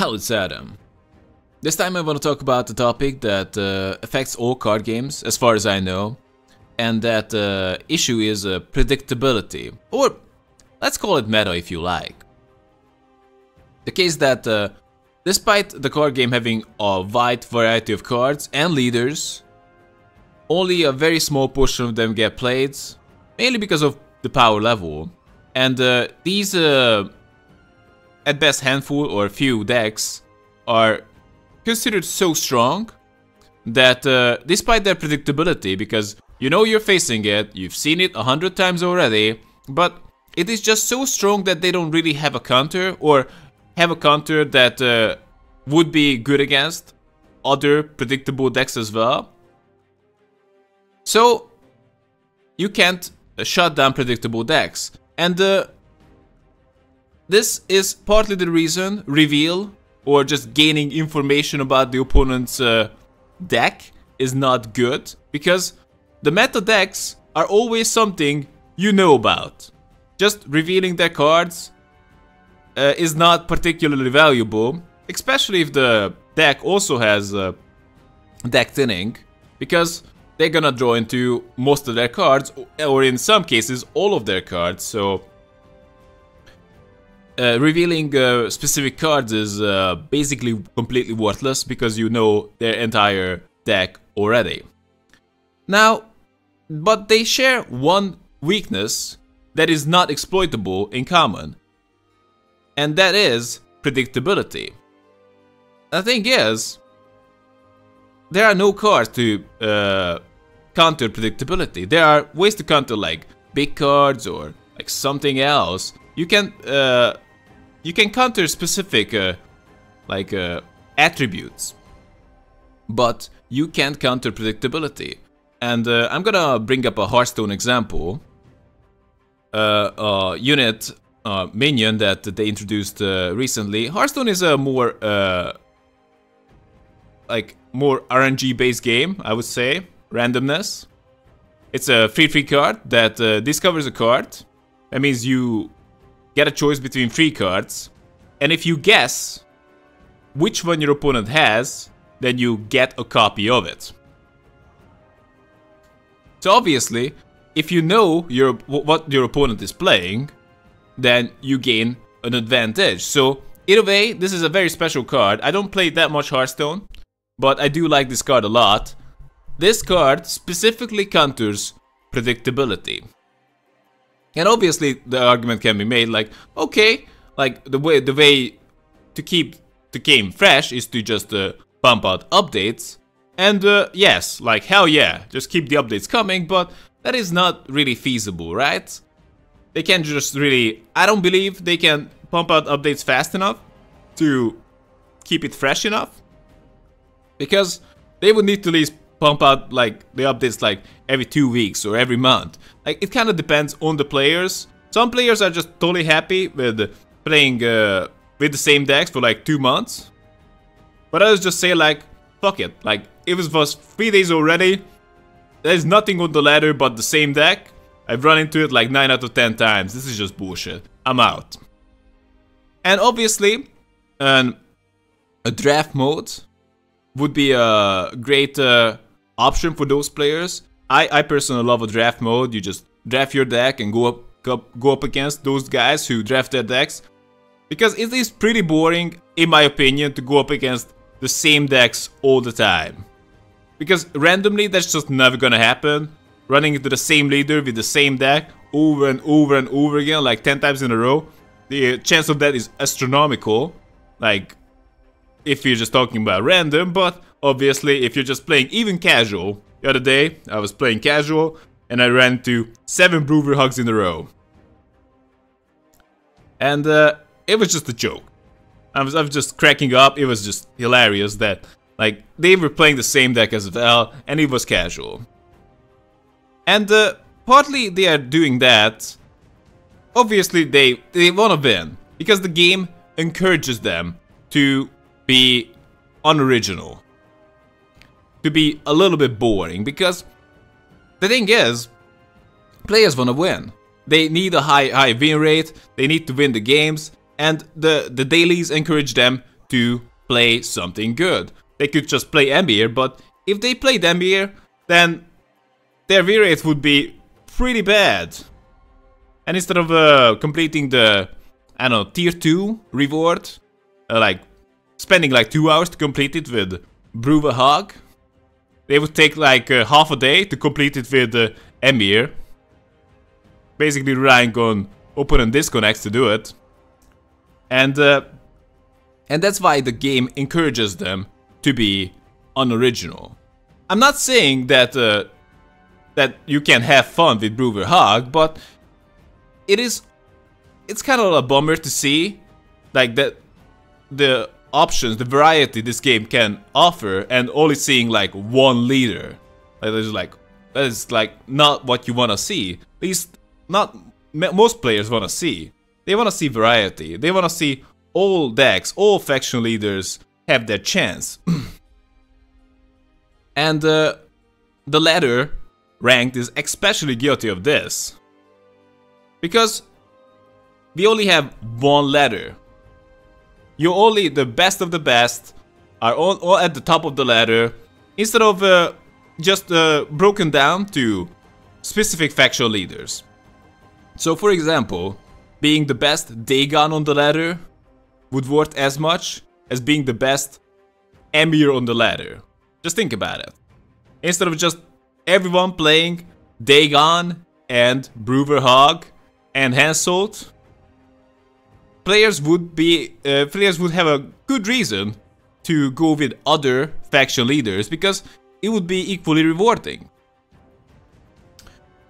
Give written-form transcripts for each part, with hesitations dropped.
Hello, it's Adam. This time I want to talk about a topic that affects all card games, as far as I know. And that issue is predictability. Or, let's call it meta if you like. The case that, despite the card game having a wide variety of cards and leaders, only a very small portion of them get played, mainly because of the power level. And these, at best handful or few decks, are considered so strong that despite their predictability, because you know you're facing it, you've seen it 100 times already, but it is just so strong that they don't really have a counter, or have a counter that would be good against other predictable decks as well. So you can't shut down predictable decks. And this is partly the reason reveal or just gaining information about the opponent's deck is not good, because the meta decks are always something you know about. Just revealing their cards is not particularly valuable, especially if the deck also has deck thinning, because they're gonna draw into most of their cards, or in some cases all of their cards. So revealing specific cards is basically completely worthless, because you know their entire deck already. Now, but they share one weakness that is not exploitable in common, and that is predictability. The thing is, there are no cards to counter predictability. There are ways to counter, like big cards or like something else. You can counter specific attributes, but you can't counter predictability. And I'm gonna bring up a Hearthstone example. Unit minion that they introduced recently. Hearthstone is a more more RNG based game, I would say. Randomness. It's a free card that discovers a card. That means you get a choice between 3 cards, and if you guess which one your opponent has, then you get a copy of it. So obviously, if you know what your opponent is playing, then you gain an advantage. So in a way, this is a very special card. I don't play that much Hearthstone, but I do like this card a lot. This card specifically counters predictability. And obviously the argument can be made like, okay, like the way to keep the game fresh is to just pump out updates. And yes, like hell yeah, just keep the updates coming, but that is not really feasible, right? They can't just really, I don't believe they can pump out updates fast enough to keep it fresh enough, because they would need to at least pump out like the updates like every 2 weeks or every month. Like, it kind of depends on the players. Some players are just totally happy with playing with the same decks for like 2 months, but others just say like, fuck it, like if it was 3 days already, there's nothing on the ladder but the same deck. I've run into it like 9 out of 10 times. This is just bullshit. I'm out. And obviously, a draft mode would be a great option for those players. I personally love a draft mode. You just draft your deck and go up against those guys who draft their decks, because it is pretty boring, in my opinion, to go up against the same decks all the time. Because randomly, that's just never gonna happen. Running into the same leader with the same deck over and over and over again, like 10 times in a row, the chance of that is astronomical. Like, if you're just talking about random, but obviously if you're just playing even casual. The other day, I was playing casual and I ran into 7 Brewer Hugs in a row. And it was just a joke. I was just cracking up. It was just hilarious that like they were playing the same deck as well, and it was casual. And partly they are doing that. Obviously they want to win, because the game encourages them to be unoriginal, to be a little bit boring, because the thing is, players want to win. They need a high win rate, they need to win the games, and the dailies encourage them to play something good. They could just play Emir, but if they played Emir, then their win rate would be pretty bad. And instead of completing the, I don't know, tier 2 reward, like spending like 2 hours to complete it with Brew a Hog, they would take like half a day to complete it with Emir. Basically relying on opponent disconnects to do it. And that's why the game encourages them to be unoriginal. I'm not saying that that you can have fun with Brewer Hog, but it's kind of a bummer to see like that the options, the variety this game can offer, and only seeing like one leader. That is like not what you want to see. At least not most players want to see. They want to see variety. They want to see all decks, all faction leaders have their chance. And the ladder ranked is especially guilty of this. Because we only have one ladder. You're only the best of the best are all at the top of the ladder, instead of just broken down to specific faction leaders. So for example, being the best Dagon on the ladder would worth as much as being the best Emir on the ladder. Just think about it. Instead of just everyone playing Dagon and Brewer Hog and Hansult, players would have a good reason to go with other faction leaders, because it would be equally rewarding.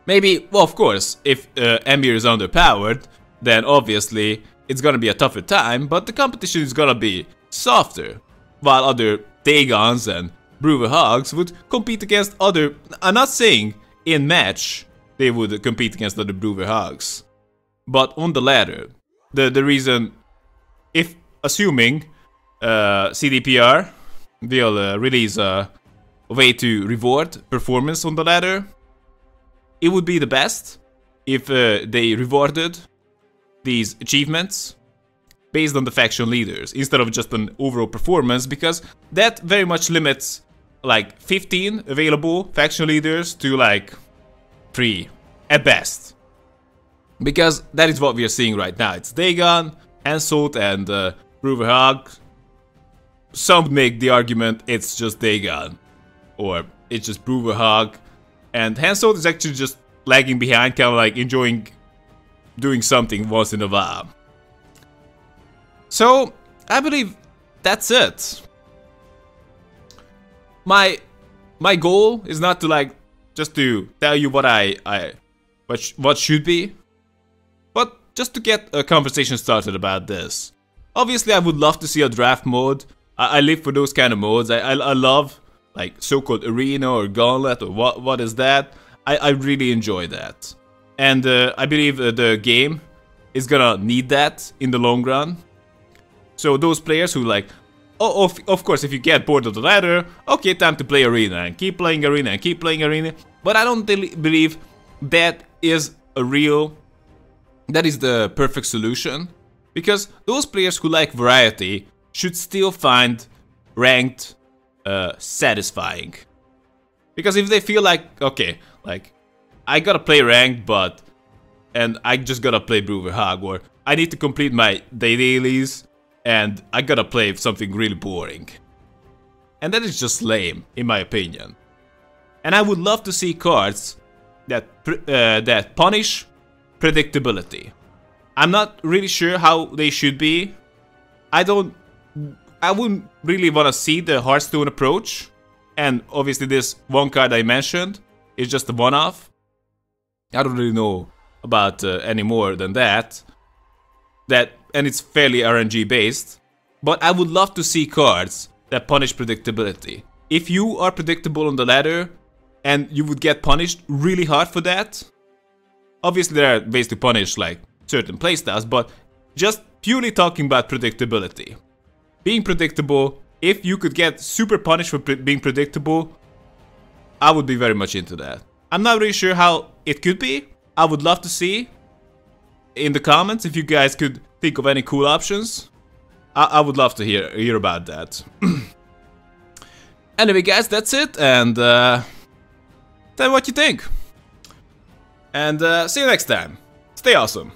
Maybe, well, of course, if Emir is underpowered, then obviously it's gonna be a tougher time, but the competition is gonna be softer, while other Dagons and Brewer Hogs would compete against other. I'm not saying in match they would compete against other Brewer Hogs, but on the ladder. The reason, if assuming CDPR will release a way to reward performance on the ladder, it would be the best if they rewarded these achievements based on the faction leaders instead of just an overall performance, because that very much limits like 15 available faction leaders to like 3 at best. Because that is what we are seeing right now. It's Dagon, Hansult, and Brewer Hog. Some make the argument it's just Dagon, or it's just Brewer Hog, and Hansult is actually just lagging behind, kind of like enjoying doing something once in a while. So I believe that's it. My goal is not to like just to tell you what what should be, but just to get a conversation started about this. Obviously, I would love to see a draft mode. I live for those kind of modes. I love like so-called arena or gauntlet or what is that. I really enjoy that. And I believe the game is gonna need that in the long run. So those players who like, oh, of course, if you get bored of the ladder, okay, time to play arena and keep playing arena and keep playing arena. But I don't believe that is that is the perfect solution. Because those players who like variety should still find ranked satisfying. Because if they feel like, okay, like I gotta play ranked, and I just gotta play Brewer Hog, or I need to complete my dailies and I gotta play something really boring. And that is just lame, in my opinion. And I would love to see cards that punish predictability. I'm not really sure how they should be. I wouldn't really want to see the Hearthstone approach. And obviously this one card I mentioned is just a one-off. I don't really know about any more than that. And it's fairly RNG based. But I would love to see cards that punish predictability. If you are predictable on the ladder and you would get punished really hard for that, obviously there are ways to punish like certain playstyles, but just purely talking about predictability. Being predictable, if you could get super punished for being predictable, I would be very much into that. I'm not really sure how it could be. I would love to see in the comments if you guys could think of any cool options. I would love to hear about that. Anyway, guys, that's it, and tell me what you think. And see you next time. Stay awesome.